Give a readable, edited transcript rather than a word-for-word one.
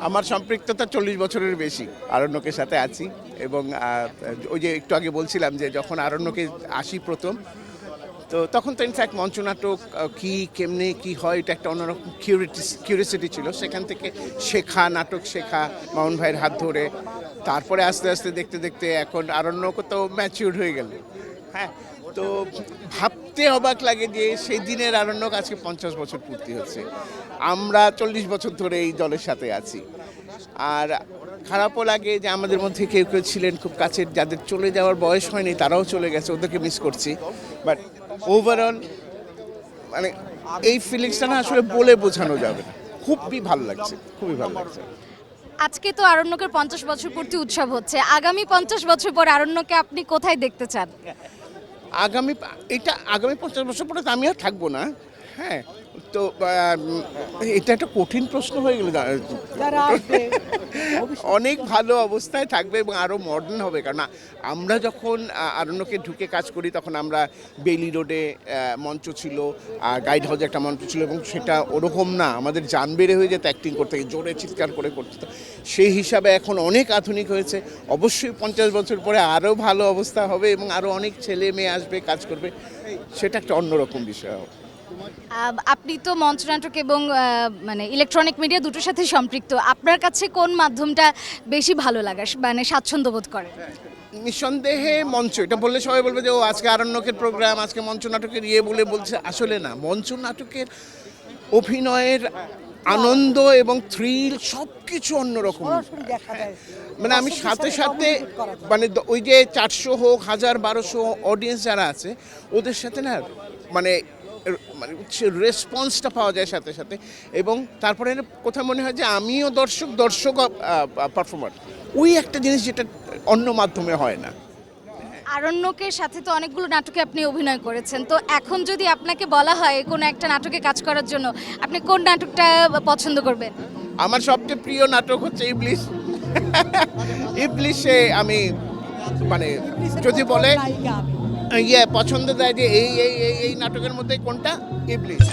আমার সম্পৃক্ততা 40 বছরের বেশি আরণ্যকের সাথে আছি এবং ওই যে একটু আগে বলছিলাম যে যখন আরণ্যকে আসি প্রথম, তো তখন তো ইনফ্যাক্ট মঞ্চনাটক কি কেমনে কি হয় এটা একটা অন্যরকম কিউরিয়াসিটি ছিল। সেখান থেকে শেখা, নাটক শেখা মামুন ভাইয়ের হাত ধরে, তারপরে আস্তে আস্তে দেখতে দেখতে এখন আরণ্যক তো ম্যাচিউর হয়ে গেল। হ্যাঁ, তো ভাবতে অবাক লাগে যে সেই দিনের আরণ্যক আজকে 50 বছর পূর্তি হচ্ছে। আমরা 40 বছর ধরে এই দলের সাথে আছি। আর খারাপও লাগে যে আমাদের মধ্যে কেউ কেউ ছিলেন খুব কাছের, যাদের চলে যাওয়ার বয়স হয়নি তারাও চলে গেছে, ওদেরকে মিস করছি। বাট ওভারঅল মানে এই ফিলিংসটা না আসলে বলে বোঝানো যাবে না। খুবই ভালো লাগছে, খুবই ভালো লাগছে। আজকে তো আরণ্যকের 50 বছর পূর্তি উৎসব হচ্ছে, আগামী 50 বছর পর আরণ্যকে আপনি কোথায় দেখতে চান? আগামী 50 বছর পরে তো আমি আর থাকবো না। হ্যাঁ, তো এটা একটা কঠিন প্রশ্ন হয়ে গেল। অনেক ভালো অবস্থায় থাকবে এবং আরও মডার্ন হবে, কারণ আমরা যখন আরণ্যকে ঢুকে কাজ করি তখন আমরা বেইলি রোডে মঞ্চ ছিল, গাইড হাউসে একটা মঞ্চ ছিল, এবং সেটা ওরকম না, আমাদের জান বেড়ে হয়ে যেত অ্যাক্টিং করতে গিয়ে, জোরে চিৎকার করে করতে হতো। সেই হিসাবে এখন অনেক আধুনিক হয়েছে। অবশ্যই 50 বছর পরে আরও ভালো অবস্থা হবে এবং আরও অনেক ছেলে মেয়ে আসবে, কাজ করবে, সেটা একটা অন্যরকম বিষয় হবে। আপনি তো মঞ্চনাটক এবং মানে ইলেকট্রনিক মিডিয়া দুটোর সাথে সম্পৃক্ত, আপনার কাছে কোন মাধ্যমটা বেশি ভালো লাগে, মানে স্বাচ্ছন্দ্য বোধ করে? নিঃসন্দেহে মঞ্চ। এটা বললে সবাই বলবে যে ও আজকে আরণ্যকের প্রোগ্রাম, আজকে মঞ্চ নাটকের বলে বলছে। আসলে না, মঞ্চ নাটকের অভিনয়ের আনন্দ এবং থ্রিল সব কিছু অন্যরকম। মানে আমি সাথে সাথে মানে ওই যে 400 হোক 1000 1200 অডিয়েন্স যারা আছে ওদের সাথে না মানে রেসপন্সটা পাওয়া যায় সাথে সাথে, এবং তারপরে কোথাও মনে হয় যে আমিও দর্শক পারফর্মার। ওই একটা জিনিস যেটা অন্য মাধ্যমে হয় না। আরণ্যকের সাথে তো অনেকগুলো নাটকে আপনি অভিনয় করেছেন, তো এখন যদি আপনাকে বলা হয় কোনো একটা নাটকে কাজ করার জন্য, আপনি কোন নাটকটা পছন্দ করবেন? আমার সবচেয়ে প্রিয় নাটক হচ্ছে ইবলিশ। ইবলিশে আমি মানে যদি বলে পছন্দ দেয় যে এই এই এই এই নাটকের মধ্যে কোনটা, ইবলিশ।